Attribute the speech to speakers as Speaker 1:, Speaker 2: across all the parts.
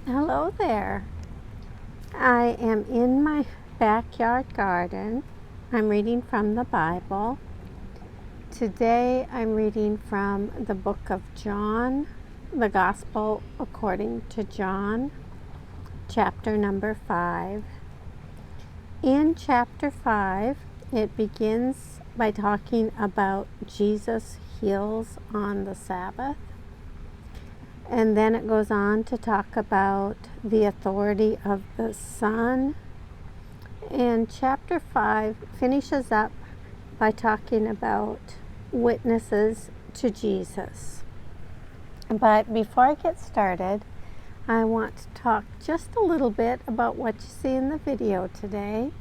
Speaker 1: Hello there. I am in my backyard garden. I'm reading from the Bible. Today I'm reading from the book of John, the Gospel according to John, chapter number 5. In chapter 5, it begins by talking about Jesus heals on the Sabbath. And then it goes on to talk about the authority of the Son. And chapter 5 finishes up by talking about witnesses to Jesus. But before I get started, I want to talk just a little bit about what you see in the video today.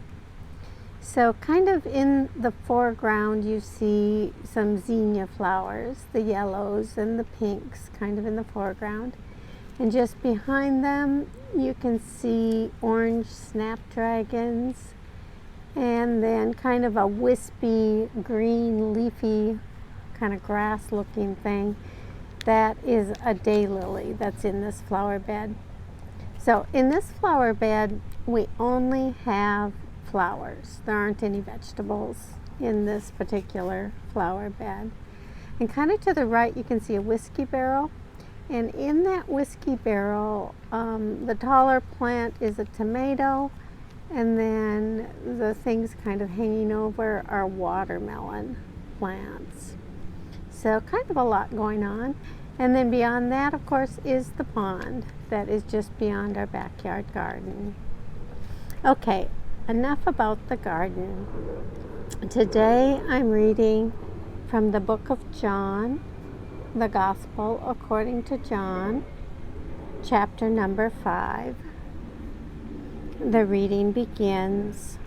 Speaker 1: So kind of in the foreground you see some zinnia flowers, the yellows and the pinks kind of in the foreground. And just behind them you can see orange snapdragons and then kind of a wispy green leafy kind of grass looking thing. That is a daylily that's in this flower bed. So in this flower bed we only have flowers. There aren't any vegetables in this particular flower bed. And kind of to the right you can see a whiskey barrel, and in that whiskey barrel the taller plant is a tomato, and then the things kind of hanging over are watermelon plants. So kind of a lot going on. And then beyond that, of course, is the pond that is just beyond our backyard garden. Okay, enough about the garden. Today I'm reading from the book of John, the Gospel according to John, chapter number 5. The reading begins.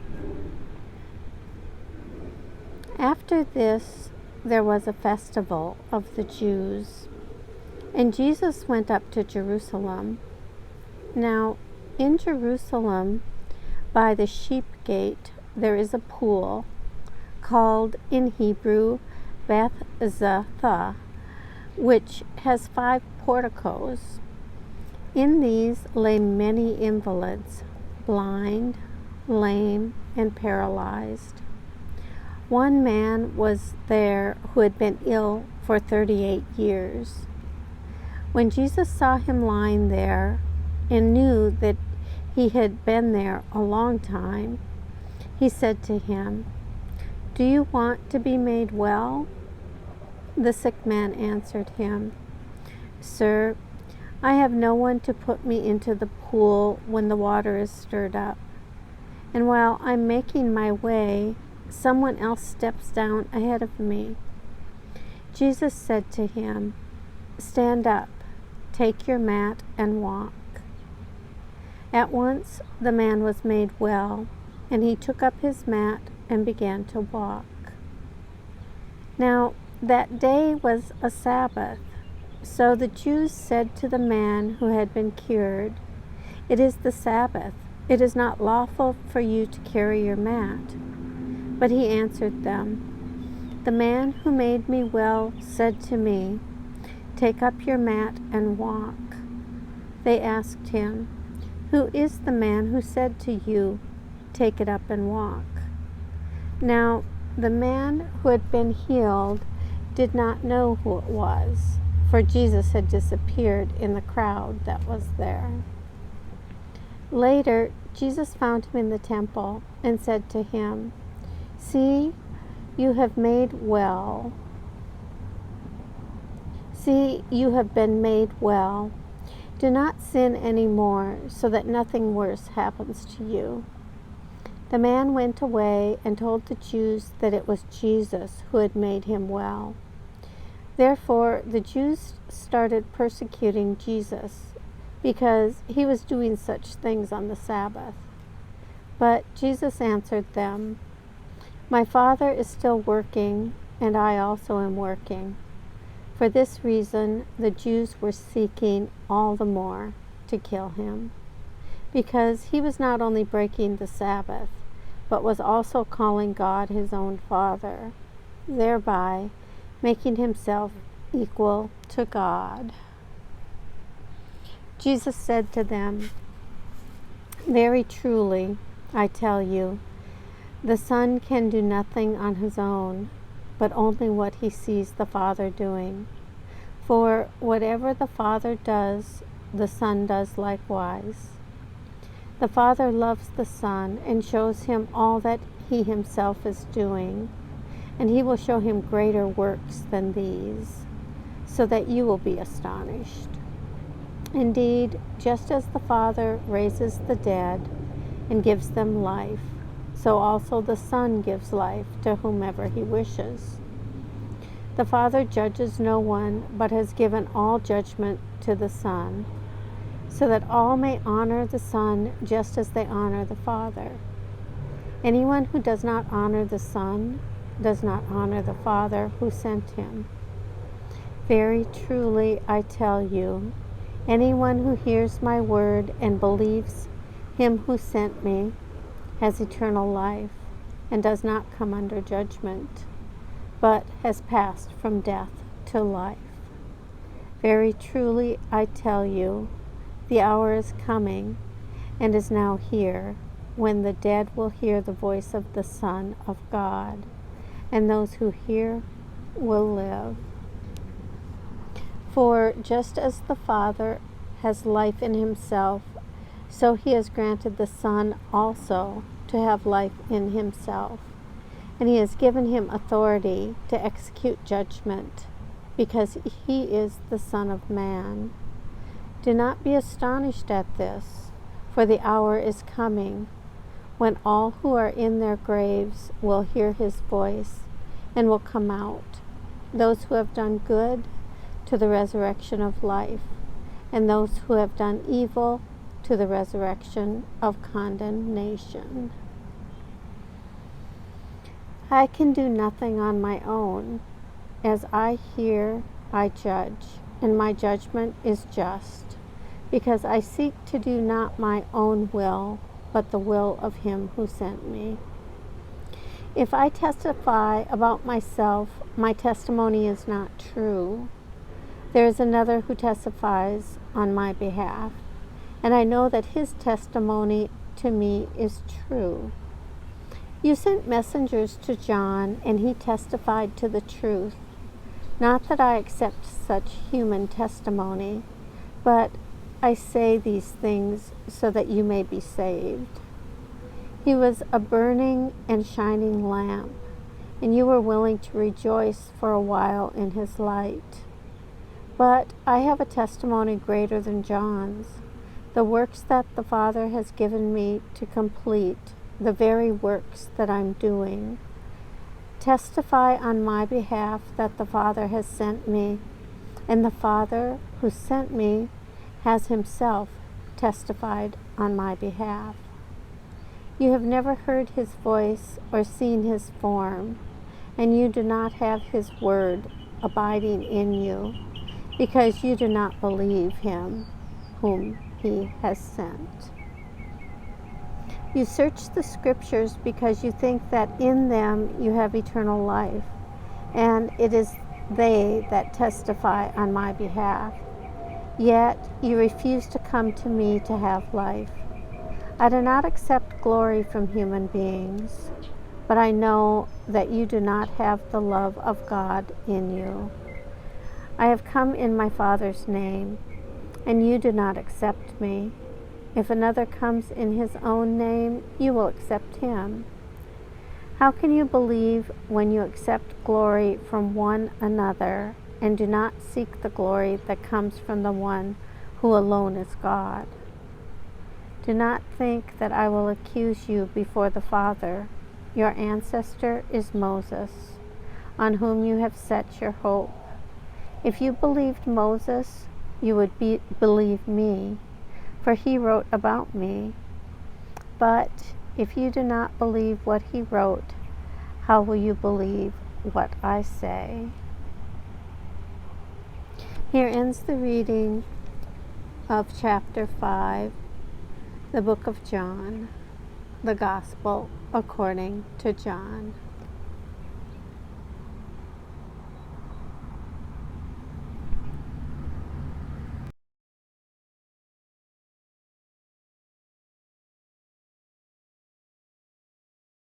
Speaker 1: After this, there was a festival of the Jews, and Jesus went up to Jerusalem. Now, in Jerusalem, by the sheep gate, there is a pool called in Hebrew Beth-Zatha, which has 5 porticos. In these lay many invalids, blind, lame, and paralyzed. One man was there who had been ill for 38 years. When Jesus saw him lying there and knew that he had been there a long time, he said to him, "Do you want to be made well?" The sick man answered him, "Sir, I have no one to put me into the pool when the water is stirred up. And while I'm making my way, someone else steps down ahead of me." Jesus said to him, "Stand up, take your mat and walk." At once the man was made well, and he took up his mat and began to walk. Now that day was a Sabbath, so the Jews said to the man who had been cured, "It is the Sabbath. It is not lawful for you to carry your mat." But he answered them, "The man who made me well said to me, 'Take up your mat and walk.'" They asked him, "Who is the man who said to you, 'Take it up and walk'?" Now the man who had been healed did not know who it was, for Jesus had disappeared in the crowd that was there. Later, Jesus found him in the temple and said to him, "See, you have made well. See, you have been made well. Do not sin anymore, so that nothing worse happens to you." The man went away and told the Jews that it was Jesus who had made him well. Therefore, the Jews started persecuting Jesus because he was doing such things on the Sabbath. But Jesus answered them, "My Father is still working, and I also am working." For this reason, the Jews were seeking all the more to kill him, because he was not only breaking the Sabbath, but was also calling God his own Father, thereby making himself equal to God. Jesus said to them, "Very truly, I tell you, the Son can do nothing on his own, but only what he sees the Father doing. For whatever the Father does, the Son does likewise. The Father loves the Son and shows him all that he himself is doing, and he will show him greater works than these, so that you will be astonished. Indeed, just as the Father raises the dead and gives them life, so also the Son gives life to whomever he wishes. The Father judges no one, but has given all judgment to the Son, so that all may honor the Son just as they honor the Father. Anyone who does not honor the Son does not honor the Father who sent him. Very truly, I tell you, anyone who hears my word and believes him who sent me has eternal life and does not come under judgment, but has passed from death to life. Very truly, I tell you, the hour is coming and is now here, when the dead will hear the voice of the Son of God, and those who hear will live. For just as the Father has life in himself, so he has granted the Son also to have life in himself, and he has given him authority to execute judgment, because he is the Son of Man. Do not be astonished at this, for the hour is coming when all who are in their graves will hear his voice and will come out, those who have done good to the resurrection of life, and those who have done evil to the resurrection of condemnation. I can do nothing on my own. As I hear, I judge, and my judgment is just, because I seek to do not my own will, but the will of him who sent me. If I testify about myself, my testimony is not true. There is another who testifies on my behalf, and I know that his testimony to me is true. You sent messengers to John, and he testified to the truth. Not that I accept such human testimony, but I say these things so that you may be saved. He was a burning and shining lamp, and you were willing to rejoice for a while in his light. But I have a testimony greater than John's, the works that the Father has given me to complete, the very works that I'm doing. Testify on my behalf that the Father has sent me, and the Father who sent me has himself testified on my behalf. You have never heard his voice or seen his form, and you do not have his word abiding in you, because you do not believe him whom he has sent. You search the Scriptures because you think that in them you have eternal life, and it is they that testify on my behalf. Yet you refuse to come to me to have life. I do not accept glory from human beings, but I know that you do not have the love of God in you. I have come in my Father's name, and you do not accept me. If another comes in his own name, you will accept him. How can you believe when you accept glory from one another and do not seek the glory that comes from the one who alone is God? Do not think that I will accuse you before the Father. Your ancestor is Moses, on whom you have set your hope. If you believed Moses, you would believe me, for he wrote about me. But if you do not believe what he wrote, how will you believe what I say? Here ends the reading of chapter 5, the book of John, the Gospel according to John.